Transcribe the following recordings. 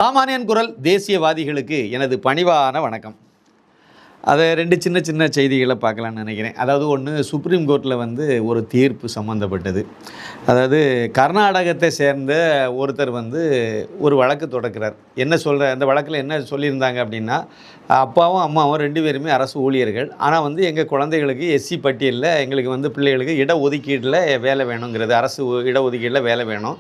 சாமானியன் குரல் தேசியவாதிகளுக்கு எனது பணிவான வணக்கம். அதை ரெண்டு சின்ன சின்ன செய்திகளை பார்க்கலான்னு நினைக்கிறேன். அதாவது ஒன்று, சுப்ரீம் கோர்ட்டில் ஒரு தீர்ப்பு சம்மந்தப்பட்டது. அதாவது கர்நாடகத்தை சேர்ந்த ஒருத்தர் ஒரு வழக்கு தொடக்கிறார். என்ன சொல்கிற அந்த வழக்கில் என்ன சொல்லியிருந்தாங்க அப்படின்னா, அப்பாவும் அம்மாவும் ரெண்டு பேருமே அரசு ஊழியர்கள். ஆனால் எங்கள் குழந்தைகளுக்கு எஸ்சி பட்டியலில் எங்களுக்கு பிள்ளைகளுக்கு இடஒதுக்கீட்டில் வேலை வேணுங்கிறது, அரசு இடஒதுக்கீட்டில் வேலை வேணும்,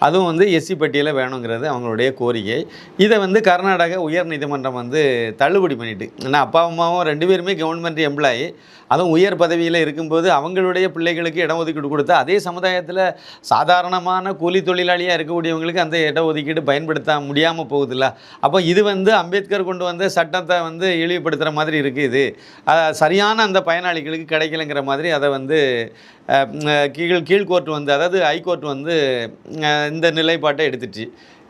அதுவும் எஸ்சி பட்டியலில் வேணுங்கிறது அவங்களுடைய கோரிக்கை. இதை கர்நாடக உயர்நீதிமன்றம் தள்ளுபடி பண்ணிட்டு, ஏன்னா அப்பா அம்மாவும் ரெண்டு பேருமே கவர்மெண்ட் எம்ப்ளாயி, அதுவும் உயர் பதவியில் இருக்கும்போது அவங்களுடைய பிள்ளைகளுக்கு இடஒதுக்கீடு கொடுத்தா அதே சமுதாயத்தில் சாதாரணமான கூலி தொழிலாளியாக இருக்கக்கூடியவங்களுக்கு அந்த இடஒதுக்கீடு பயன்படுத்த முடியாமல் போகுதில்ல. அப்போ இது அம்பேத்கர் கொண்டு வந்த சட்டத்தை இழிவுபடுத்துகிற மாதிரி இருக்குது. இது சரியான அந்த பயனாளிகளுக்கு கிடைக்கலங்கிற மாதிரி அதை கீழ்கோர்ட் அதாவது ஹைகோர்ட் இந்த நிலைப்பாட்டை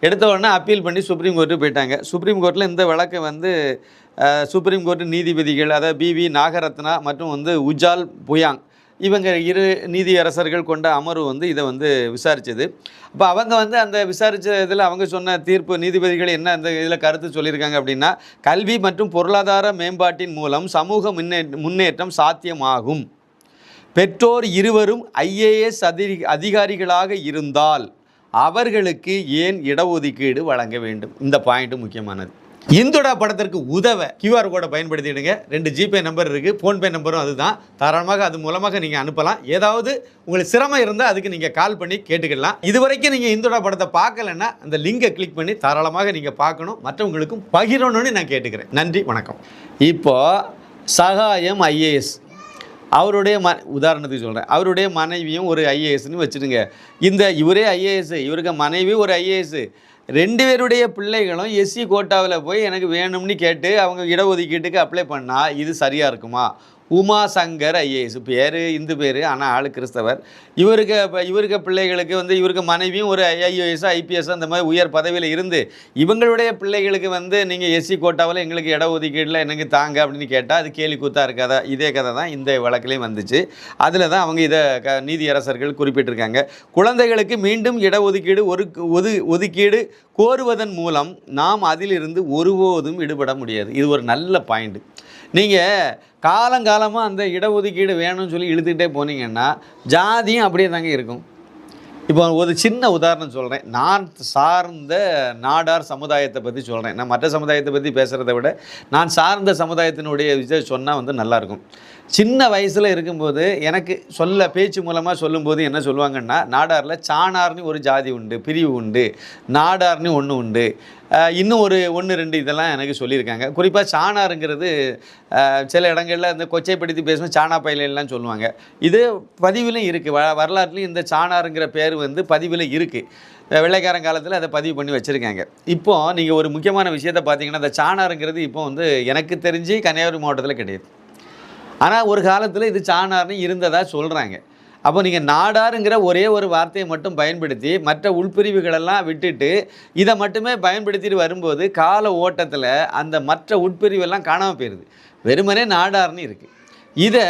எடுத்த உடனே அப்பீல் பண்ணி சுப்ரீம் கோர்ட்டு போயிட்டாங்க. சுப்ரீம் கோர்ட்டில் இந்த வழக்கை சுப்ரீம் கோர்ட்டு நீதிபதிகள், அதாவது பிவி நாகரத்னா மற்றும் உஜால் புயாங், இவங்க இரு நீதியரசர்கள் கொண்ட அமர்வு இதை விசாரித்தது. அப்போ அவங்க அந்த விசாரித்த இதில் அவங்க சொன்ன தீர்ப்பு, நீதிபதிகள் என்ன அந்த இதில் கருத்து சொல்லியிருக்காங்க அப்படின்னா, கல்வி மற்றும் பொருளாதார மேம்பாட்டின் மூலம் சமூக முன்னேற்றம் சாத்தியமாகும். பெற்றோர் இருவரும் ஐஏஎஸ் அதிகாரிகளாக இருந்தால் அவர்களுக்கு ஏன் இடஒதுக்கீடு வழங்க வேண்டும்? இந்த பாயிண்ட் முக்கியமானது. இந்துடா படத்திற்கு உதவ QR கோடை பயன்படுத்திடுங்க. 2 ஜிபே நம்பர் இருக்குது, ஃபோன்பே நம்பரும் அதுதான். தாராளமாக அது மூலமாக நீங்கள் அனுப்பலாம். ஏதாவது உங்களுக்கு சிரமம் இருந்தால் அதுக்கு நீங்கள் கால் பண்ணி கேட்டுக்கலாம். இதுவரைக்கும் நீங்கள் இந்துடா படத்தை பார்க்கலன்னா அந்த லிங்கை கிளிக் பண்ணி தாராளமாக நீங்கள் பார்க்கணும், மற்றவங்களுக்கும் பகிரணும்னு நான் கேட்டுக்கிறேன். நன்றி, வணக்கம். இப்போது சகாயம் ஐஏஎஸ், அவருடைய உதாரணத்துக்கு சொல்கிறேன், அவருடைய மனைவியும் ஒரு ஐஏஎஸ்ன்னு வச்சுடுங்க. இவரே ஐஏஎஸ், இவருக்கு மனைவி ஒரு ஐஏஎஸ், ரெண்டு பேருடைய பிள்ளைகளும் எஸ்சி கோட்டாவில் போய் எனக்கு வேணும்னு கேட்டு அவங்க இடஒதுக்கீட்டுக்கு அப்ளை பண்ணால் இது சரியாக இருக்குமா? உமா சங்கர் ஐஏஎஸ் பேர், இந்து பேர், ஆனால் ஆள் கிறிஸ்தவர். இவருக்கு பிள்ளைகளுக்கு இவருக்கு மனைவியும் ஒரு ஐஏஎஸ் ஐபிஎஸ் அந்த மாதிரி உயர் பதவியில் இருந்து இவங்களுடைய பிள்ளைகளுக்கு நீங்கள் எஸ்சி கோட்டாவில் எங்களுக்கு இடஒதுக்கீட்டில் எனக்கு தாங்க அப்படின்னு கேட்டால் அது கேலி கூத்தாக இருக்காதா? இதே கதை தான் இந்த வழக்கிலையும் வந்துச்சு. அதில் தான் அவங்க இதை நீதியரசர்கள் குறிப்பிட்டிருக்காங்க. குழந்தைகளுக்கு மீண்டும் இடஒதுக்கீடு ஒதுக்கீடு கோருவதன் மூலம் நாம் அதிலிருந்து ஒருபோதும் விடுபட முடியாது. இது ஒரு நல்ல பாயிண்ட். நீங்கள் காலங்காலமாக அந்த இடஒதுக்கீடு வேணும்னு சொல்லி இழுத்துக்கிட்டே போனீங்கன்னா ஜாதியும் அப்படியே தாங்க இருக்கும். இப்போ ஒரு சின்ன உதாரணம் சொல்கிறேன். நான் சார்ந்த நாடார் சமுதாயத்தை பற்றி சொல்கிறேன். நான் மற்ற சமுதாயத்தை பற்றி பேசுகிறத விட நான் சார்ந்த சமுதாயத்தினுடைய இதை சொன்னால் நல்லாயிருக்கும். சின்ன வயசில் இருக்கும்போது எனக்கு பேச்சு மூலமாக சொல்லும்போது என்ன சொல்லுவாங்கன்னா, நாடாரில் சாணார்னு ஒரு ஜாதி உண்டு, பிரிவு உண்டு, நாடார்னு ஒன்று உண்டு, இன்னும் ஒரு 1-2 இதெல்லாம் எனக்கு சொல்லியிருக்காங்க. குறிப்பாக சாணாருங்கிறது சில இடங்களில் அந்த கொச்சைப்படுத்தி பேசும்போது சாணா பயிலெல்லாம் சொல்லுவாங்க. இது பதிவிலும் இருக்குது, வரலாற்றுலையும் இந்த சாணாருங்கிற பேர் பதிவில் இருக்குது. வெள்ளைக்காரன் காலத்தில் அதை பதிவு பண்ணி வச்சுருக்காங்க. இப்போது நீங்கள் ஒரு முக்கியமான விஷயத்தை பார்த்தீங்கன்னா, அந்த சாணாருங்கிறது இப்போ எனக்கு தெரிஞ்சு கன்னியாகுமரி மாவட்டத்தில் கிடையாது. ஆனால் ஒரு காலத்தில் இது சாணார்னு இருந்ததாக சொல்கிறாங்க. அப்போ நீங்கள் நாடாருங்கிற ஒரே ஒரு வார்த்தையை மட்டும் பயன்படுத்தி மற்ற உட்பிரிவுகளெல்லாம் விட்டுட்டு இதை மட்டுமே பயன்படுத்திட்டு வரும்போது கால ஓட்டத்தில் அந்த மற்ற உட்பிரிவெல்லாம் காணாமல் போயிடுது. வெறுமனே நாடார்னு இருக்குது. இதை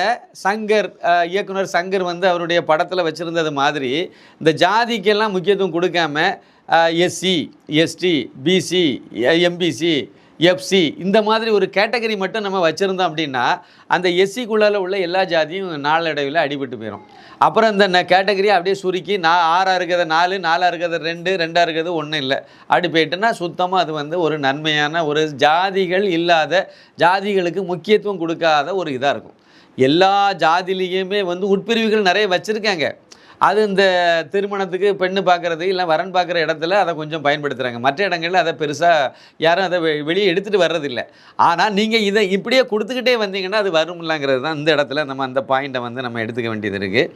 இயக்குனர் சங்கர் அவருடைய படத்தில் வச்சுருந்தது மாதிரி இந்த ஜாதிக்கெல்லாம் முக்கியத்துவம் கொடுக்காம SC, ST, BC, MBC, FC இந்த மாதிரி ஒரு கேட்டகரி மட்டும் நம்ம வச்சுருந்தோம் அப்படின்னா அந்த எஸ்சிக்குள்ளால் உள்ள எல்லா ஜாதியும் நாளடைவில் அடிபட்டு போயிடும். அப்புறம் இந்த கேட்டகரியை அப்படியே சுருக்கி 6 இருக்கிறது 4, 4 இருக்கிறது 2, 2 இருக்கிறது 1 இல்லை அப்படி போயிட்டுன்னா சுத்தமாக அது ஒரு நன்மையான ஒரு ஜாதிகள் இல்லாத, ஜாதிகளுக்கு முக்கியத்துவம் கொடுக்காத ஒரு இதாக இருக்கும். எல்லா ஜாதியிலையுமே உட்பிரிவுகள் நிறைய வச்சுருக்காங்க. அது இந்த திருமணத்துக்கு பெண்ணு பார்க்குறது இல்லை வரன் பார்க்குற இடத்துல அதை கொஞ்சம் பயன்படுத்துகிறாங்க. மற்ற இடங்களில் அதை பெருசாக யாரும் அதை வெளியே எடுத்துகிட்டு வர்றதில்லை. ஆனால் நீங்கள் இதை இப்படியே கொடுத்துக்கிட்டே வந்தீங்கன்னா அது வரும்லாங்கிறது தான் இந்த இடத்துல நம்ம அந்த பாயிண்ட்டை நம்ம எடுத்துக்க வேண்டியது இருக்குது.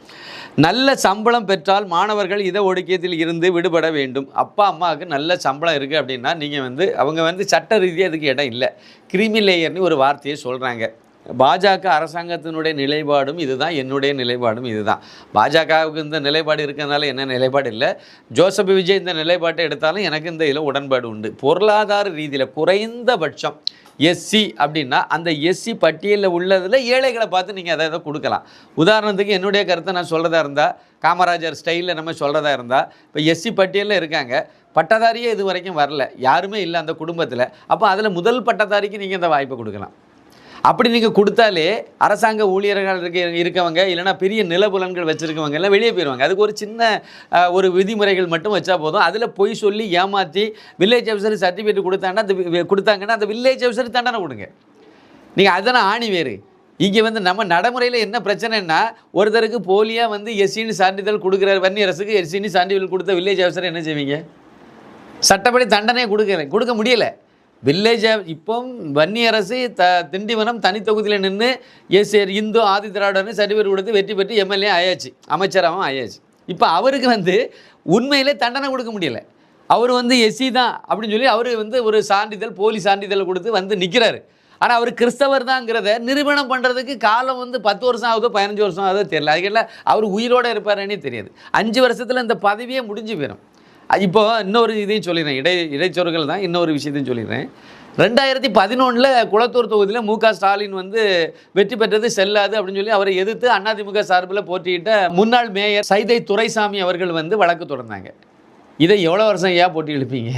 நல்ல சம்பளம் பெற்றால் மாணவர்கள் இதை ஒடுக்கியத்தில் இருந்து விடுபட வேண்டும். அப்பா அம்மாவுக்கு நல்ல சம்பளம் இருக்குது அப்படின்னா நீங்கள் அவங்க சட்ட ரீதியாக அதுக்கு இடம் இல்லை. கிரிமி லேயர்னு ஒரு வார்த்தையை சொல்கிறாங்க. பாஜக அரசாங்கத்தினுடைய நிலைப்பாடும் இதுதான், என்னுடைய நிலைப்பாடும் இதுதான். பாஜகவுக்கு இந்த நிலைப்பாடு இருக்கிறதுனால என்ன நிலைப்பாடு இல்லை. ஜோசப் விஜய் இந்த நிலைப்பாட்டை எடுத்தாலும் எனக்கு இந்த இதில் உடன்பாடு உண்டு. பொருளாதார ரீதியில் குறைந்தபட்சம் எஸ்சி அப்படின்னா அந்த எஸ்சி பட்டியலில் உள்ளதில் ஏழைகளை பார்த்து நீங்கள் அதை கொடுக்கலாம். உதாரணத்துக்கு என்னுடைய கருத்தை நான் சொல்கிறதா இருந்தால், காமராஜர் ஸ்டைலில் நம்ம சொல்கிறதா இருந்தால், இப்போ எஸ்சி பட்டியலில் இருக்காங்க, பட்டதாரியே இது வரைக்கும் வரல, யாருமே இல்லை அந்த குடும்பத்தில். அப்போ அதில் முதல் பட்டதாரிக்கு நீங்கள் இந்த வாய்ப்பை கொடுக்கலாம். அப்படி நீங்கள் கொடுத்தாலே அரசாங்க ஊழியர்கள் இருக்கவங்க இல்லைனா பெரிய நிலபுலன்கள் வச்சுருக்கவங்க எல்லாம் வெளியே போயிடுவாங்க. அதுக்கு ஒரு சின்ன ஒரு விதிமுறைகள் மட்டும் வச்சா போதும். அதில் பொய் சொல்லி ஏமாற்றி வில்லேஜ் ஆஃபீஸர் சர்டிஃபிகேட் கொடுத்தாங்கன்னா அந்த வில்லேஜ் ஆஃபீஸர் தண்டனை கொடுங்க. நீங்கள் அதெல்லாம் ஆணி வேறு. இங்கே வந்து நம்ம நடைமுறையில் என்ன பிரச்சனைன்னா, ஒருத்தருக்கு போலியாக வந்து எஸ்சின்னு சான்றிதழ் கொடுக்குறாரு, வன்னியரசுக்கு எஸ்சின்னு சான்றிதழ் கொடுத்த வில்லேஜ் ஆஃபீஸர் என்ன செய்வீங்க? சட்டப்படி தண்டனையே கொடுக்க முடியலை. வில்லேஜ் இப்போ வன்னியரசு திண்டிவனம் தனி தொகுதியில் நின்று இந்து ஆதி திராவிடர்னு சர்டிஃபிகேட் கொடுத்து வெற்றி பெற்று எம்எல்ஏ ஆயாச்சு, அமைச்சராகவும் ஆயாச்சு. இப்போ அவருக்கு வந்து உண்மையிலே தண்டனை கொடுக்க முடியலை. அவர் வந்து எஸ்சி தான் அப்படின்னு சொல்லி அவர் வந்து ஒரு சான்றிதழ் போலி சான்றிதழ் கொடுத்து வந்து நிற்கிறாரு. ஆனால் அவர் கிறிஸ்தவர் தாங்கிறத நிரூபணம் பண்ணுறதுக்கு காலம் வந்து 10 வருஷம் ஆகுதோ 15 வருஷம் ஆகுதோ தெரியல. அதுக்கெல்லாம் அவர் உயிரோடு இருப்பாருன்னே தெரியாது. 5 வருஷத்தில் இந்த பதவியே முடிஞ்சு போயிடும். இப்போ இன்னொரு இதையும் சொல்லிடுறேன், இடைச்சொற்கள் தான், இன்னொரு விஷயத்தையும் சொல்லிடுறேன். 2011 குளத்தூர் தொகுதியில் மு க ஸ்டாலின் வந்து வெற்றி பெற்றது செல்லாது அப்படின்னு சொல்லி அவரை எதிர்த்து அதிமுக சார்பில் போட்டியிட்ட முன்னாள் மேயர் சைதை துரைசாமி அவர்கள் வந்து வழக்கு தொடர்ந்தாங்க. இதை எவ்வளோ வருஷம் ஏன் போட்டி எழுப்பீங்க?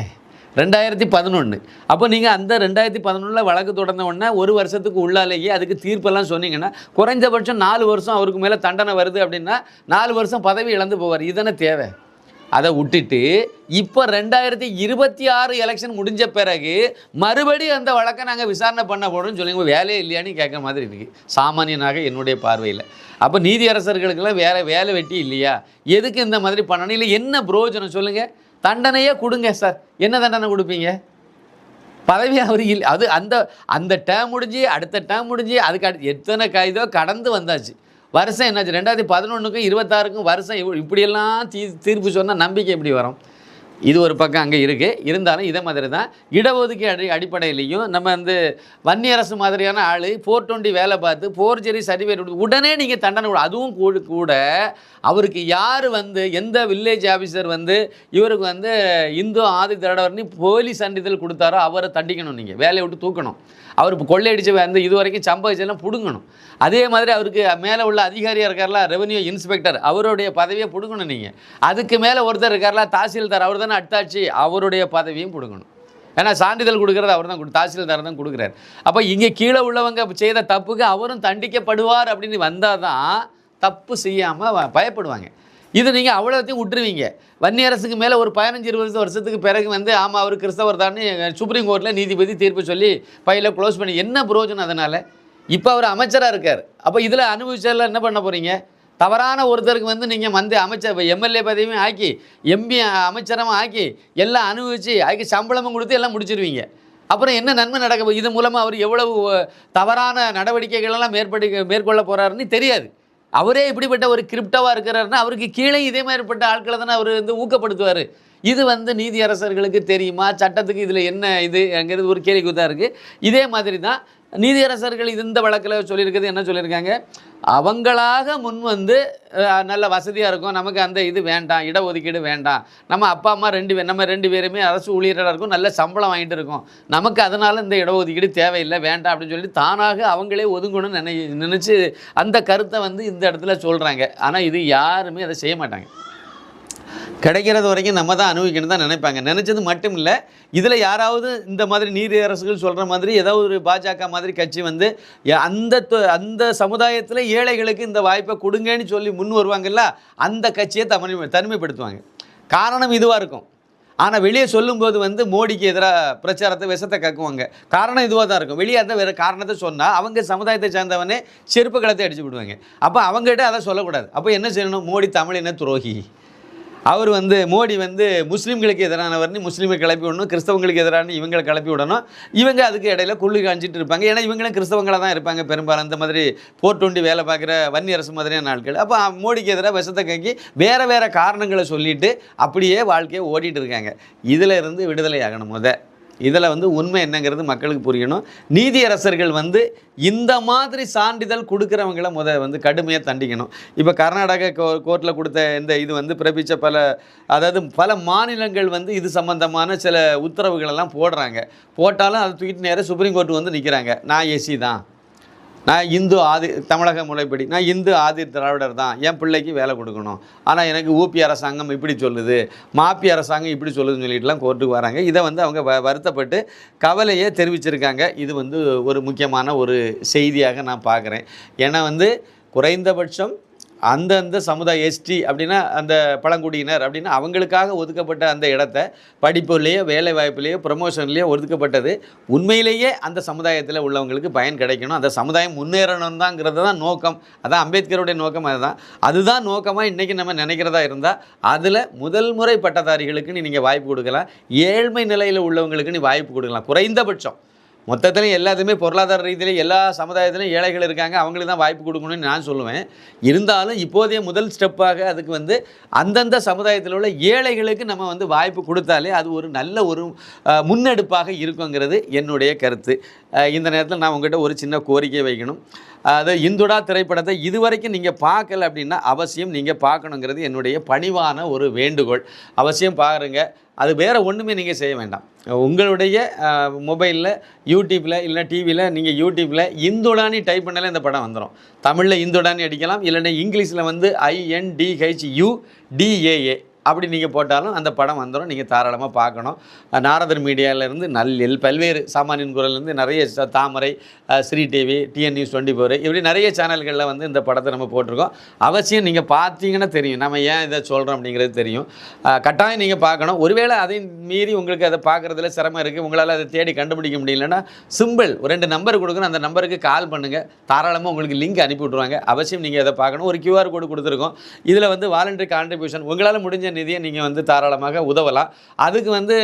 2011. அப்போ நீங்கள் அந்த 2011 வழக்கு தொடர்ந்த உடனே ஒரு வருஷத்துக்கு உள்ளாலேயே அதுக்கு தீர்ப்பெல்லாம் சொன்னீங்கன்னா குறைஞ்சபட்சம் 4 வருஷம் அவருக்கு மேலே தண்டனை வருது அப்படின்னா 4 வருஷம் பதவி இழந்து போவார். இதுதானே தேவை. அதை விட்டுட்டு இப்போ 2026 எலெக்ஷன் முடிஞ்ச பிறகு மறுபடியும் அந்த வழக்கை நாங்கள் விசாரணை பண்ண போகிறோம்னு சொல்லி வேலையே இல்லையான்னு கேட்குற மாதிரி இருக்குது சாமானியனாக என்னுடைய பார்வையில். அப்போ நீதியரசர்களுக்கெல்லாம் வேலை வெட்டி இல்லையா? எதுக்கு இந்த மாதிரி பண்ணணும்? இல்லை என்ன பிரயோஜனம் சொல்லுங்கள்? தண்டனையே கொடுங்க சார். என்ன தண்டனை கொடுப்பீங்க? பதவி அவர் இல்லை. அது அந்த டேர்ம் முடிஞ்சு அடுத்த டேர்ம் முடிஞ்சு அதுக்கு எத்தனை இதோ கடந்து வந்தாச்சு. வருஷம் என்னாச்சு? 2011க்கும் 2026க்கும் வருஷம் இப்படியெல்லாம் தீர்ப்பு சொன்னால் நம்பிக்கை எப்படி வரும்? இது ஒரு பக்கம் அங்கே இருக்குது. இருந்தாலும் இதே மாதிரி தான் இடஒதுக்கீடு அடிப்படையிலையும் நம்ம வந்து வன்னியரசு மாதிரியான ஆள் 420 வேலை பார்த்து ஃபோர்ஜரி சர்டிஃபிகேட் உடனே நீங்கள் தண்டனை அதுவும் கூட அவருக்கு யார் வந்து எந்த வில்லேஜ் ஆஃபீஸர் வந்து இவருக்கு வந்து இந்து ஆதி திராவிடர்னு போலி சான்றிதழ் கொடுத்தாரோ அவரை தண்டிக்கணும், நீங்கள் வேலையை விட்டு தூக்கணும். அவர் இப்போ கொள்ளையடிச்சு வந்து இது வரைக்கும் சம்பாதிச்செல்லாம் பிடுங்கணும். அதே மாதிரி அவருக்கு மேலே உள்ள அதிகாரியாக இருக்கார்ல ரெவன்யூ இன்ஸ்பெக்டர், அவருடைய பதவியை பிடுங்கணும். நீங்கள் அதுக்கு மேலே ஒருத்தர் இருக்கார்ல தாசில்தார், அவர் தானே அட்டாட்சி, அவருடைய பதவியும் பிடுங்கணும். ஏன்னா சான்றிதழ் கொடுக்குறது அவர் தான், தாசில்தார் தான் கொடுக்குறாரு. அப்போ இங்கே கீழே உள்ளவங்க செய்த தப்புக்கு அவரும் தண்டிக்கப்படுவார் அப்படின்னு வந்தால் தான் தப்பு செய்யாமல் பயப்படுவாங்க. இது நீங்கள் அவ்வளோத்தையும் விட்டுருவீங்க. வன்னியரசுக்கு மேலே ஒரு 15-20 வருஷத்துக்கு பிறகு வந்து ஆமாம் அவர் கிறிஸ்தவர் தான் சுப்ரீம் கோர்ட்டில் நீதிபதி தீர்ப்பு சொல்லி ஃபைலை க்ளோஸ் பண்ணி என்ன பிரயோஜனம்? அதனால் இப்போ அவர் அமைச்சராக இருக்கார். அப்போ இதில் அனுபவிச்சதில் என்ன பண்ண போகிறீங்க? தவறான ஒருத்தருக்கு வந்து நீங்கள் அமைச்சர் எம்எல்ஏ பதவியும் ஆக்கி எம்பி அமைச்சரமாக ஆக்கி எல்லாம் அனுபவித்து அதுக்கு சம்பளமும் கொடுத்து எல்லாம் முடிச்சிருவீங்க. அப்புறம் என்ன நன்மை நடக்க? இது மூலமாக அவர் எவ்வளவு தவறான நடவடிக்கைகளெல்லாம் மேற்கொள்ள போகிறாருன்னு தெரியாது. அவரே இப்படிப்பட்ட ஒரு கிரிப்டோவாக இருக்கிறாருன்னா அவருக்கு கீழே இதே மாதிரிப்பட்ட ஆட்களை தானே அவர் வந்து ஊக்கப்படுத்துவார். இது வந்து நீதியரசர்களுக்கு தெரியுமா? சட்டத்துக்கு இதில் என்ன இதுங்கிறது ஒரு கேள்விக்குத்தான் இருக்குது. இதே மாதிரி தான் நீதியரசர்கள் இந்த வழக்கில் சொல்லியிருக்கிறது என்ன சொல்லியிருக்காங்க? அவங்களாக முன் வந்து நல்ல வசதியாக இருக்கும், நமக்கு அந்த இது வேண்டாம், இடஒதுக்கீடு வேண்டாம், நம்ம அப்பா அம்மா நம்ம 2 பேருமே அரசு ஊழியராக இருக்கும், நல்ல சம்பளம் வாங்கிட்டு இருக்கோம், நமக்கு அதனால் இந்த இடஒதுக்கீடு தேவையில்லை வேண்டாம் அப்படின்னு சொல்லிட்டு தானாக அவங்களே ஒதுங்கணும்னு நினச்சி அந்த கருத்தை வந்து இந்த இடத்துல சொல்கிறாங்க. ஆனால் இது யாருமே அதை செய்ய மாட்டாங்க. கிடைக்கிறது வரைக்கும் நம்ம தான் அனுபவிக்கணும் தான் நினைப்பாங்க. நினச்சது மட்டும் இல்லை, இதில் யாராவது இந்த மாதிரி நீதியரசர்கள் சொல்கிற மாதிரி ஏதாவது ஒரு பாஜக மாதிரி கட்சி வந்து அந்த சமுதாயத்தில் ஏழைகளுக்கு இந்த வாய்ப்பை கொடுங்கன்னு சொல்லி முன் வருவாங்கல்ல, அந்த கட்சியை தனிமைப்படுத்துவாங்க. காரணம் இதுவாக இருக்கும். ஆனால் வெளியே சொல்லும்போது வந்து மோடிக்கு எதிராக பிரச்சாரத்தை விஷத்தை கக்குவாங்க. காரணம் இதுவாக தான் இருக்கும். வெளியே அந்த வேறு காரணத்தை சொன்னால் அவங்க சமுதாயத்தை சேர்ந்தவனே செருப்பு களத்தை அடிச்சு விடுவாங்க. அப்போ அவங்ககிட்ட அதை சொல்லக்கூடாது. அப்போ என்ன செய்யணும்? மோடி தமிழின துரோகி, அவர் வந்து மோடி வந்து முஸ்லீம்களுக்கு எதிரானவர்னு முஸ்லீமை கிளப்பி விடணும், கிறிஸ்தவங்களுக்கு எதிரான இவங்களை கிளப்பி விடணும். இவங்க அதுக்கு இடையில குள்ளி காஞ்சிட்டு இருப்பாங்க. ஏன்னா இவங்களும் கிறிஸ்தவங்களாக தான் இருப்பாங்க பெரும்பாலும். அந்த மாதிரி 420 வேலை பார்க்குற வன்னியரசு மாதிரியான நாட்கள். அப்போ மோடிக்கு எதிராக விஷத்தை கக்கி வேறு காரணங்களை சொல்லிவிட்டு அப்படியே வாழ்க்கையை ஓடிட்டு இருக்காங்க. இதில் இருந்து விடுதலை ஆகணும். இதில் வந்து உண்மை என்னங்கிறது மக்களுக்கு புரியணும். நீதியரசர்கள் வந்து இந்த மாதிரி சான்றிதழ் கொடுக்குறவங்கள வந்து கடுமையாக தண்டிக்கணும். இப்போ கர்நாடக கோர்ட்டில் கொடுத்த இது வந்து பிறப்பித்த பல மாநிலங்கள் வந்து இது சம்பந்தமான சில உத்தரவுகளெல்லாம் போடுறாங்க. போட்டாலும் அதை தூக்கிட்டு நேராக சுப்ரீம் கோர்ட்டு வந்து நிற்கிறாங்க. நான் எஸ்சி தான், நான் இந்து ஆதி தமிழக முறைப்படி நான் இந்து ஆதி திராவிடர் தான், என் பிள்ளைக்கு வேலை கொடுக்கணும், ஆனால் எனக்கு ஊபி அரசாங்கம் இப்படி சொல்லுது, மாப்பி அரசாங்கம் இப்படி சொல்லுதுன்னு சொல்லிட்டுலாம் கோர்ட்டுக்கு வராங்க. இதை வந்து அவங்க வருத்தப்பட்டு கவலையே தெரிவிச்சிருக்காங்க. இது வந்து ஒரு முக்கியமான ஒரு செய்தியாக நான் பார்க்குறேன். ஏன்னா வந்து குறைந்தபட்சம் அந்தந்த சமுதாய எஸ்டி அப்படின்னா அந்த பழங்குடியினர் அப்படின்னா அவங்களுக்காக ஒதுக்கப்பட்ட அந்த இடத்த படிப்புலேயோ வேலை வாய்ப்புலேயோ ப்ரமோஷன்லேயோ ஒதுக்கப்பட்டது உண்மையிலேயே அந்த சமுதாயத்தில் உள்ளவங்களுக்கு பயன் கிடைக்கணும், அந்த சமுதாயம் முன்னேறணும் தாங்கிறது தான் நோக்கம். அதான் அம்பேத்கருடைய நோக்கம். அதுதான் நோக்கமாக இன்றைக்கி நம்ம நினைக்கிறதா இருந்தால் அதில் முதல் முறை பட்டதாரிகளுக்கு நீங்கள் வாய்ப்பு கொடுக்கலாம், ஏழ்மை நிலையில் உள்ளவங்களுக்கு நீ வாய்ப்பு கொடுக்கலாம். குறைந்தபட்சம் மொத்தத்துலையும் எல்லாத்துமே பொருளாதார ரீதியிலே எல்லா சமுதாயத்திலையும் ஏழைகள் இருக்காங்க, அவங்களுக்கு தான் வாய்ப்பு கொடுக்கணும்னு நான் சொல்லுவேன். இருந்தாலும் இப்போதைய முதல் ஸ்டெப்பாக அதுக்கு வந்து அந்தந்த சமுதாயத்தில் உள்ள ஏழைகளுக்கு நம்ம வந்து வாய்ப்பு கொடுத்தாலே அது ஒரு நல்ல ஒரு முன்னெடுப்பாக இருக்குங்கிறது என்னுடைய கருத்து. இந்த நேரத்தில் நான் உங்கள்கிட்ட ஒரு சின்ன கோரிக்கை வைக்கணும். அது இந்துடா திரைப்படத்தை இதுவரைக்கும் நீங்கள் பார்க்கல அப்படின்னா அவசியம் நீங்கள் பார்க்கணுங்கிறது என்னுடைய பணிவான ஒரு வேண்டுகோள். அவசியம் பாருங்கள். அது வேறு ஒன்றுமே நீங்கள் செய்ய வேண்டாம். உங்களுடைய மொபைலில் யூடியூப்பில் இல்லை டிவியில் நீங்கள் யூடியூப்பில் இந்துடானி டைப் பண்ணாலே இந்த படம் வந்துடும். தமிழில் இந்துடானி அடிக்கலாம், இல்லைன்னா இங்கிலீஷில் வந்து INDHUDAA அப்படி நீங்கள் போட்டாலும் அந்த படம் வந்துடும். நீங்கள் தாராளமாக பார்க்கணும். நாரதர் மீடியாவிலேருந்து பல்வேறு சாமானியன் குரல்லேருந்து நிறைய தாமரை, ஸ்ரீ டிவி, TN News 24 இப்படி நிறைய சேனல்களில் வந்து இந்த படத்தை நம்ம போட்டிருக்கோம். அவசியம் நீங்கள் பார்த்தீங்கன்னா தெரியும் நம்ம ஏன் இதை சொல்கிறோம் அப்படிங்கிறது தெரியும். கட்டாயம் நீங்கள் பார்க்கணும். ஒருவேளை அதை மீறி உங்களுக்கு அதை பார்க்குறதுல சிரமம் இருக்குது, உங்களால் அதை தேடி கண்டுபிடிக்க முடியலன்னா சிம்பிள் 2 நம்பர் கொடுக்கணும், அந்த நம்பருக்கு கால் பண்ணுங்கள், தாராளமாக உங்களுக்கு லிங்க் அனுப்பி விட்ருவாங்க. அவசியம் நீங்கள் அதை பார்க்கணும். ஒரு QR கோடு கொடுத்துருக்கோம். இதில் வந்து வாலண்டரி கான்ட்ரிபியூஷன் உங்களால் முடிஞ்ச நிதியை நீங்கள் வந்து தாராளமாக உதவலாம். அதுக்கு வந்து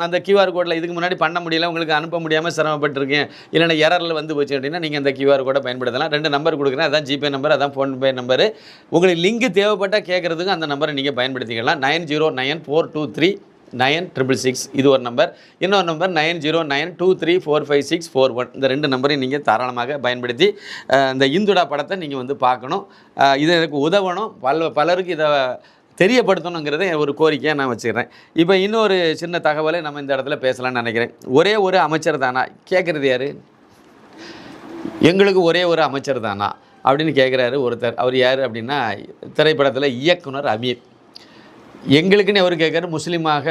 அந்த QR கோடில் இதுக்கு முன்னாடி பண்ண முடியல, உங்களுக்கு அனுப்ப முடியாமல் சிரமப்பட்டிருக்கேன், இல்லைன்னா எரரில் வந்து போச்சு அப்படின்னா நீங்கள் அந்த QR கோடை பயன்படுத்தலாம். 2 நம்பர் கொடுக்குறேன். அதான் ஜிபே நம்பர், அதான் ஃபோன்பே நம்பரு. உங்களுக்கு லிங்க் தேவைப்பட்டால் கேட்குறதுக்கு அந்த நம்பரை நீங்கள் பயன்படுத்திக்கலாம். 9094239666 இது ஒரு நம்பர். இன்னொரு நம்பர் 9092345641. இந்த 2 நம்பரையும் நீங்கள் தாராளமாக பயன்படுத்தி இந்த இந்துடா படத்தை நீங்கள் வந்து பார்க்கணும். இது எனக்கு உதவணும், பலருக்கு இதை தெரியப்படுத்தணுங்கிறத ஒரு கோரிக்கையாக நான் வச்சுக்கிறேன். இப்போ இன்னொரு சின்ன தகவலை நம்ம இந்த இடத்துல பேசலாம்னு நினைக்கிறேன். ஒரே ஒரு அமைச்சர் தானா கேட்குறது யார்? எங்களுக்கு ஒரே ஒரு அமைச்சர் தானா அப்படின்னு கேட்குறாரு ஒருத்தர். அவர் யார் அப்படின்னா திரைப்படத்தில் இயக்குனர் அமீர். எங்களுக்குன்னு அவர் கேட்குறாரு, முஸ்லீமாக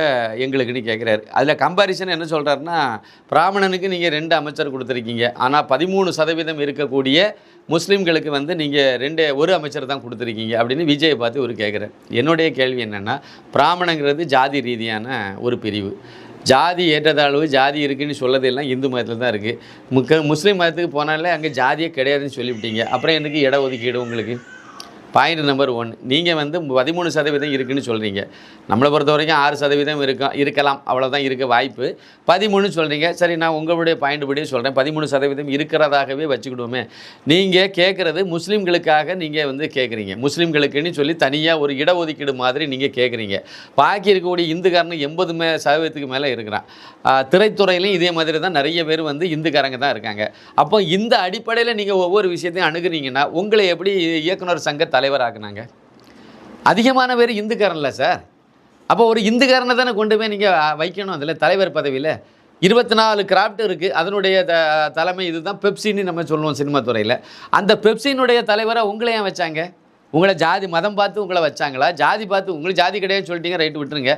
எங்களுக்குன்னு கேட்குறாரு. அதில் கம்பாரிசன் என்ன சொல்கிறாருன்னா, பிராமணனுக்கு நீங்கள் 2 அமைச்சர் கொடுத்துருக்கீங்க, ஆனால் 13% இருக்கக்கூடிய முஸ்லீம்களுக்கு வந்து நீங்கள் ஒரு அமைச்சர் தான் கொடுத்துருக்கீங்க அப்படின்னு விஜயை பார்த்து ஒரு கேட்குறாரு. என்னுடைய கேள்வி என்னென்னா, பிராமணங்கிறது ஜாதி ரீதியான ஒரு பிரிவு. ஜாதி ஏற்றத்தாழ்வு ஜாதி இருக்குதுன்னு சொல்லதெல்லாம் இந்து மதத்தில் தான் இருக்குது. முஸ்லீம் மதத்துக்கு போனாலே அங்கே ஜாதியே கிடையாதுன்னு சொல்லிவிட்டீங்க. அப்புறம் எனக்கு இடஒதுக்கீடு உங்களுக்கு? பாயிண்ட் நம்பர் 1, நீங்கள் வந்து 13% இருக்குதுன்னு சொல்கிறீங்க. நம்மளை பொறுத்த வரைக்கும் 6% இருக்கலாம், அவ்வளோதான் இருக்க வாய்ப்பு. 13 சொல்கிறீங்க. சரி, நான் உங்களுடைய பாயிண்ட் படியே சொல்கிறேன். 13% இருக்கிறதாகவே வச்சுக்கிடுவோமே. நீங்கள் கேட்குறது முஸ்லீம்களுக்காக நீங்கள் வந்து கேட்குறீங்க, முஸ்லீம்களுக்குன்னு சொல்லி தனியாக ஒரு இடஒதுக்கீடு மாதிரி நீங்கள் கேட்குறீங்க. பாக்கி இருக்கக்கூடிய இந்துக்காரனு 80% மேலே இருக்கிறான். திரைத்துறையிலையும் இதே மாதிரி தான் நிறைய பேர் வந்து இந்துக்காரங்க தான் இருக்காங்க. அப்போ இந்த அடிப்படையில் நீங்கள் ஒவ்வொரு விஷயத்தையும் அணுகுறீங்கன்னா உங்களை எப்படி இயக்குனர் சங்க தலைவராக்குனாங்க? அதிகமான பேர் இந்துக்காரன்ல சார். அப்போ ஒரு இந்துக்காரனை தானே கொண்டு போய் நீங்கள் வைக்கணும் அதில் தலைவர் பதவியில். 24 கிராஃப்ட் இருக்குது. அதனுடைய தலைமை இதுதான் பெப்சின்னு நம்ம சொல்லுவோம் சினிமா துறையில். அந்த பெப்சினுடைய தலைவரை உங்களை ஏன் வச்சாங்க? உங்களை ஜாதி மதம் பார்த்து உங்களை வச்சாங்களா? ஜாதி பார்த்து உங்களுக்கு ஜாதி கிடையாதுன்னு சொல்லிட்டீங்க, ரைட்டு விட்டுருங்க,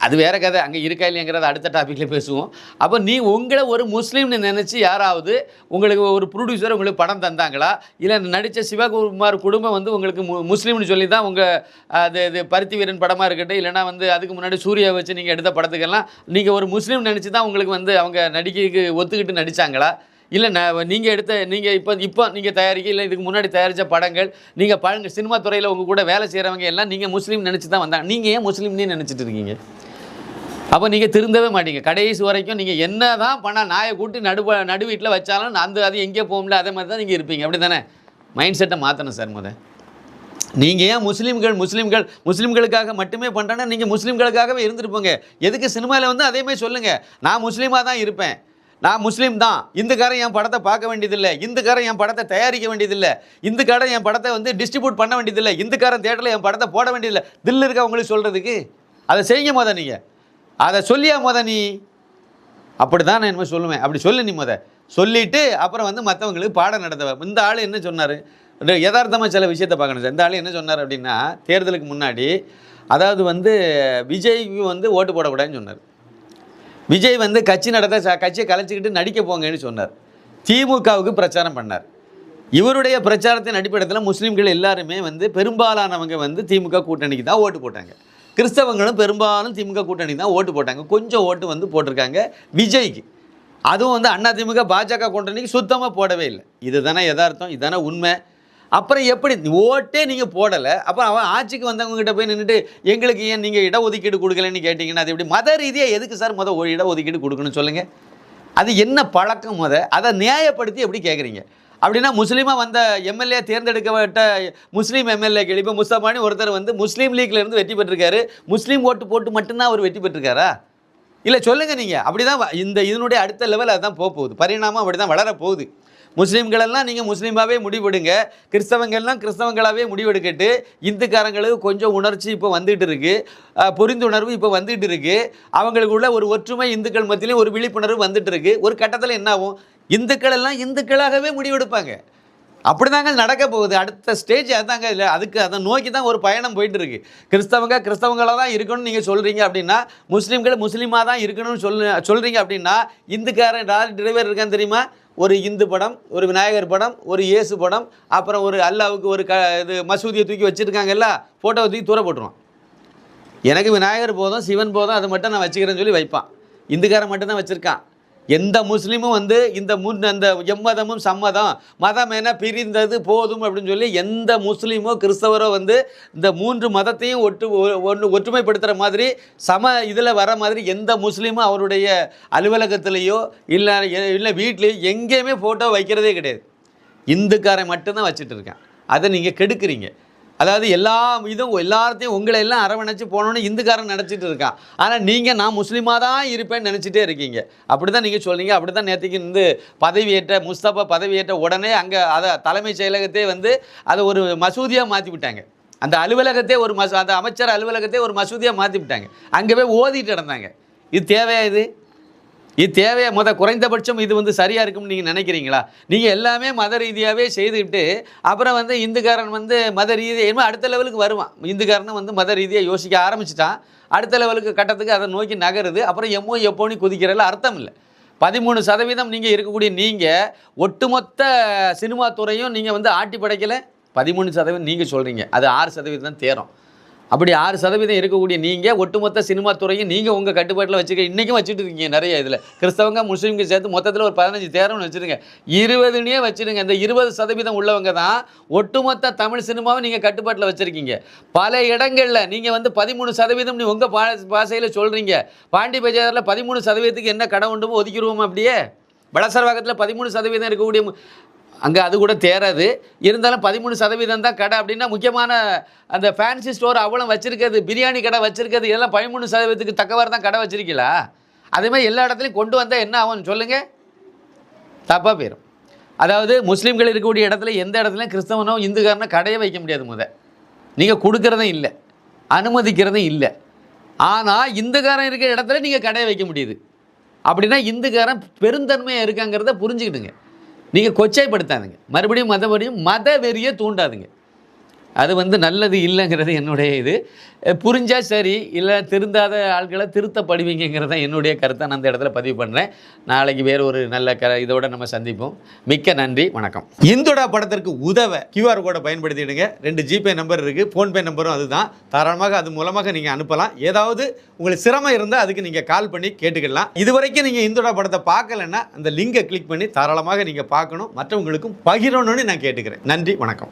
அது வேறு கதை. அங்கே இருக்கா இல்லைங்கிறத அடுத்த டாப்பிக்கில் பேசுவோம். அப்போ உங்களை ஒரு முஸ்லீம்னு நினச்சி யாராவது உங்களுக்கு ஒரு ப்ரொடியூசர் உங்களுக்கு படம் தந்தாங்களா? இல்லை நடித்த சிவகுமார் குடும்பம் வந்து உங்களுக்கு முஸ்லீம்னு சொல்லி தான் உங்கள் இது பருத்தி வீரன் படமாக இருக்கட்டும், இல்லைனா வந்து அதுக்கு முன்னாடி சூர்யா வச்சு நீங்கள் எடுத்த படத்துக்கெல்லாம் நீங்கள் ஒரு முஸ்லீம் நினச்சி தான் உங்களுக்கு வந்து அவங்க நடிக்கைக்கு ஒத்துக்கிட்டு நடித்தாங்களா? இல்லை நீங்கள் இப்போ நீங்கள் தயாரிக்க, இல்லை இதுக்கு முன்னாடி தயாரித்த படங்கள், நீங்கள் சினிமா துறையில் உங்கள் கூட வேலை செய்கிறவங்க எல்லாம் நீங்கள் முஸ்லீம் நினச்சி தான் வந்தாங்க. நீங்கள் ஏன் முஸ்லீம்னே நினச்சிட்டு இருக்கீங்க? அப்போ நீங்கள் திருந்தவே மாட்டீங்க. கடைசி வரைக்கும் நீங்கள் என்ன தான் பண்ணால் நாயை கூட்டி நடு வீட்டில் வச்சாலும் அது எங்கேயோ போகும்ல, அதே மாதிரி தான் நீங்கள் இருப்பீங்க. அப்படி தானே? மைண்ட் செட்டை மாற்றணும் சார். நீங்கள் ஏன் முஸ்லீம்களுக்காக மட்டுமே பண்ணுறேன்னா நீங்கள் முஸ்லீம்களுக்காகவே இருந்துருப்போங்க. எதுக்கு சினிமாவில் வந்து அதே மாதிரி சொல்லுங்கள், நான் முஸ்லீமாக தான் இருப்பேன், நான் முஸ்லீம் தான், இந்துக்காரன் என் படத்தை பார்க்க வேண்டியதில்லை, இந்துக்காரன் என் படத்தை தயாரிக்க வேண்டியதில்லை, இந்துக்காரன் என் படத்தை வந்து டிஸ்ட்ரிபியூட் பண்ண வேண்டியதில்லை, இந்துக்காரன் தேட்டரில் என் படத்தை போட வேண்டியதில்லை. தில் இருக்கா உங்களுக்கு சொல்கிறதுக்கு? அதை செய்யுங்க. நீங்கள் அதை சொல்லியா நீ அப்படி தான் நான் என்ன சொல்லுவேன். அப்படி சொல்லு நீ சொல்லிவிட்டு அப்புறம் வந்து மற்றவங்களுக்கு பாடம் நடத்த. இந்த ஆள் என்ன சொன்னார், யதார்த்தமாக சில விஷயத்தை பார்க்கணும் சார். இந்த ஆள் என்ன சொன்னார் அப்படின்னா, தேர்தலுக்கு முன்னாடி அதாவது வந்து விஜய்க்கு வந்து ஓட்டு போடக்கூடாதுன்னு சொன்னார். விஜய் வந்து கட்சி நடத்த கட்சியை கலைச்சிக்கிட்டு நடிக்க போங்கன்னு சொன்னார். திமுகவுக்கு பிரச்சாரம் பண்ணார். இவருடைய பிரச்சாரத்தின் அடிப்படையில் முஸ்லீம்கள் எல்லாருமே வந்து பெரும்பாலானவங்க வந்து திமுக கூட்டணிக்கு தான் ஓட்டு போட்டாங்க. கிறிஸ்தவங்களும் பெரும்பாலும் திமுக கூட்டணிக்கு தான் ஓட்டு போட்டாங்க. கொஞ்சம் ஓட்டு வந்து போட்டிருக்காங்க விஜய்க்கு. அதுவும் வந்து அதிமுக பாஜக கூட்டணிக்கு சுத்தமாக போடவே இல்லை. இதுதானே யதார்த்தம், இதுதானே உண்மை. அப்புறம் எப்படி ஓட்டே நீங்கள் போடலை, அப்புறம் அவன் ஆட்சிக்கு வந்தவங்ககிட்ட போய் நின்றுட்டு எங்களுக்கு ஏன் நீங்கள் இடஒதுக்கீடு கொடுக்கலன்னு கேட்டிங்கன்னா அது எப்படி? மத ரீதியாக எதுக்கு சார் இடஒதுக்கீடு கொடுக்கணும்னு சொல்லுங்கள். அது என்ன பழக்கம்? அதை நியாயப்படுத்தி எப்படி கேட்குறீங்க? அப்படின்னா முஸ்லீமாக வந்த எம்எல்ஏ தேர்ந்தெடுக்கப்பட்ட முஸ்லீம் எம்எல்ஏக்கள் இப்போ முஸ்தபானி ஒருத்தர் வந்து முஸ்லீம் லீக்லேருந்து வெற்றி பெற்றிருக்காரு. முஸ்லீம் ஓட்டு போட்டு மட்டும்தான் அவர் வெற்றி பெற்றிருக்காரா? இல்லை சொல்லுங்கள் நீங்கள். அப்படி தான் இதனுடைய அடுத்த லெவல் அதுதான் போகுது. பரிணாமம் அப்படி தான் வளரப்போகுது. முஸ்லீம்களெல்லாம் நீங்கள் முஸ்லீமாகவே முடிவெடுங்க, கிறிஸ்தவங்கள்லாம் கிறிஸ்தவங்களாகவே முடிவெடுக்கட்டு. இந்துக்காரங்களுக்கு கொஞ்சம் உணர்ச்சி இப்போ வந்துகிட்டு இருக்குது, புரிந்துணர்வு இப்போ வந்துகிட்டு இருக்குது. அவங்களுக்குள்ள ஒரு ஒற்றுமை இந்துக்கள் மத்தியிலையும் ஒரு விழிப்புணர்வு வந்துட்டு இருக்குது. ஒரு கட்டத்தில் என்ன ஆகும், இந்துக்கள் எல்லாம் இந்துக்களாகவே முடிவெடுப்பாங்க. அப்படி தாங்க நடக்க போகுது. அடுத்த ஸ்டேஜ் அதுதாங்க. இல்லை அதுக்கு அதை நோக்கி தான் ஒரு பயணம் போயிட்டு இருக்கு. கிறிஸ்தவங்களாக தான் இருக்கணும்னு நீங்கள் சொல்கிறீங்க அப்படின்னா, முஸ்லீம்கள் முஸ்லீமாக தான் இருக்கணும்னு சொல்கிறீங்க அப்படின்னா, இந்துக்காரன் டிரைவர் இருக்கான்னு தெரியுமா? ஒரு இந்து படம், ஒரு விநாயகர் படம், ஒரு இயேசு படம், அப்புறம் ஒரு அல்லாவுக்கு ஒரு இது மசூதியை தூக்கி வச்சுருக்காங்கல்ல, ஃபோட்டோவை தூக்கி தூர போட்டுருவான். எனக்கு விநாயகர் போதும், சிவன் போதும், அதை மட்டும் நான் வச்சுக்கிறேன்னு சொல்லி வைப்பான். இந்துக்காரன் மட்டும்தான் வச்சுருக்கான். எந்த முஸ்லீமும் வந்து அந்த எம்மதமும் சம்மதம், மதம் என பிரிந்தது போதும் அப்படின்னு சொல்லி எந்த முஸ்லீமோ கிறிஸ்தவரோ வந்து இந்த 3 மதத்தையும் ஒற்றுமைப்படுத்துகிற மாதிரி இதில் வர மாதிரி எந்த முஸ்லீமும் அவருடைய அலுவலகத்திலேயோ இல்லை வீட்லேயோ எங்கேயுமே ஃபோட்டோ வைக்கிறதே கிடையாது. இந்துக்காரன் மட்டும்தான் வச்சுட்டு இருக்கேன். அதை நீங்கள் கெடுக்குறீங்க. அதாவது எல்லாத்தையும் உங்களை எல்லாம் அரவணைச்சு போனோன்னு இந்துக்காரன் நினச்சிட்டு இருக்கான். ஆனால் நீங்கள் நான் முஸ்லீமாக தான் இருப்பேன்னு நினச்சிட்டே இருக்கீங்க. அப்படி தான் நீங்கள் சொல்கிறீங்க. அப்படி தான் நேற்றுக்கு முஸ்தபா பதவியேற்ற உடனே அங்கே அதை தலைமைச் செயலகத்தை வந்து அதை ஒரு மசூதியாக மாற்றி விட்டாங்க. அந்த அலுவலகத்தை அந்த அமைச்சர் அலுவலகத்தை ஒரு மசூதியாக மாற்றி விட்டாங்க. அங்கே போய் ஓதிட்டு நடந்தாங்க. இது தேவையா? இது தேவையா? குறைந்தபட்சம் இது வந்து சரியாக இருக்கும்னு நீங்கள் நினைக்கிறீங்களா? நீங்கள் எல்லாமே மத ரீதியாகவே செய்துக்கிட்டு அப்புறம் வந்து இந்துக்காரன் வந்து மத ரீதியாக அடுத்த லெவலுக்கு வருவான். இந்துக்காரனை வந்து மத ரீதியாக யோசிக்க ஆரம்பிச்சிட்டான். அடுத்த லெவலுக்கு கட்டத்துக்கு அதை நோக்கி நகருது. அப்புறம் எப்போன்னு குதிக்கிறதுல அர்த்தம் இல்லை. 13% நீங்கள் இருக்கக்கூடிய ஒட்டுமொத்த சினிமா துறையும் நீங்கள் வந்து ஆட்டி படைக்கலை. 13% நீங்கள் சொல்கிறீங்க, அது 6% தான் தேரும். அப்படி 6% இருக்கக்கூடிய நீங்கள் ஒட்டுமொத்த சினிமா துறையும் நீங்கள் உங்கள் கட்டுப்பாட்டில் இன்றைக்கும் வச்சுட்டு இருக்கீங்க. நிறைய இதில் கிறிஸ்தவங்க முஸ்லீம்கள் சேர்த்து மொத்தத்தில் ஒரு 15 தேரம்னு வச்சுருங்க. 20னே வச்சுருங்க. இந்த 20% உள்ளவங்க தான் ஒட்டுமொத்த தமிழ் சினிமாவை நீங்கள் கட்டுப்பாட்டில் வச்சுருக்கீங்க. பல இடங்களில் நீங்கள் வந்து 13% நீ உங்கள் பாஷையில் சொல்கிறீங்க. பாண்டி பஜாரில் 13%க்கு என்ன கடை உண்டுமோ ஒதுக்கிடுவோம். அப்படியே வளசரவாக்கத்தில் 13% இருக்கக்கூடிய அங்கே அது கூட தேராது. இருந்தாலும் 13% தான் கடை அப்படின்னா முக்கியமான அந்த ஃபேன்சி ஸ்டோர் அவ்வளோ வச்சுருக்கிறது, பிரியாணி கடை வச்சுருக்கிறது, இதெல்லாம் 13%க்கு தக்கவாறு தான் கடை வச்சுருக்கீங்களா? அதேமாதிரி எல்லா இடத்துலையும் கொண்டு வந்தால் என்ன ஆகும்னு சொல்லுங்கள். தப்பாக போயிடும். அதாவது முஸ்லீம்கள் இருக்கக்கூடிய இடத்துல எந்த இடத்துலையும் கிறிஸ்தவனோ இந்துக்காரனோ கடையை வைக்க முடியாது. நீங்கள் கொடுக்குறதும் இல்லை, அனுமதிக்கிறதும் இல்லை. ஆனால் இந்துக்காரன் இருக்கிற இடத்துல நீங்கள் கடையை வைக்க முடியுது. அப்படின்னா இந்துக்காரன் பெருந்தன்மையாக இருக்காங்கிறத புரிஞ்சுக்கிட்டுங்க. நீங்கள் கொச்சைப்படுத்தாதுங்க. மறுபடியும் மத வெறியை தூண்டாதுங்க. அது வந்து நல்லது இல்லைங்கிறது என்னுடைய இது. புரிஞ்சால் சரி, இல்லை திருந்தாத ஆட்களை திருத்தப்படுவீங்கிறது தான் என்னுடைய கருத்தை நான் அந்த இடத்துல பதிவு பண்ணுறேன். நாளைக்கு வேறு ஒரு நல்ல இதோட நம்ம சந்திப்போம். மிக்க நன்றி, வணக்கம். இந்துடா படத்திற்கு உதவ QR கோடை பயன்படுத்திடுங்க. 2 ஜிபே நம்பர் இருக்குது, ஃபோன்பே நம்பரும் அதுதான். தாராளமாக அது மூலமாக நீங்கள் அனுப்பலாம். ஏதாவது உங்களுக்கு சிரமம் இருந்தால் அதுக்கு நீங்கள் கால் பண்ணி கேட்டுக்கலாம். இதுவரைக்கும் நீங்கள் இந்துடா படத்தை பார்க்கலன்னா அந்த லிங்கை கிளிக் பண்ணி தாராளமாக நீங்கள் பார்க்கணும், மற்றவங்களுக்கும் பகிரணும்னு நான் கேட்டுக்கிறேன். நன்றி, வணக்கம்.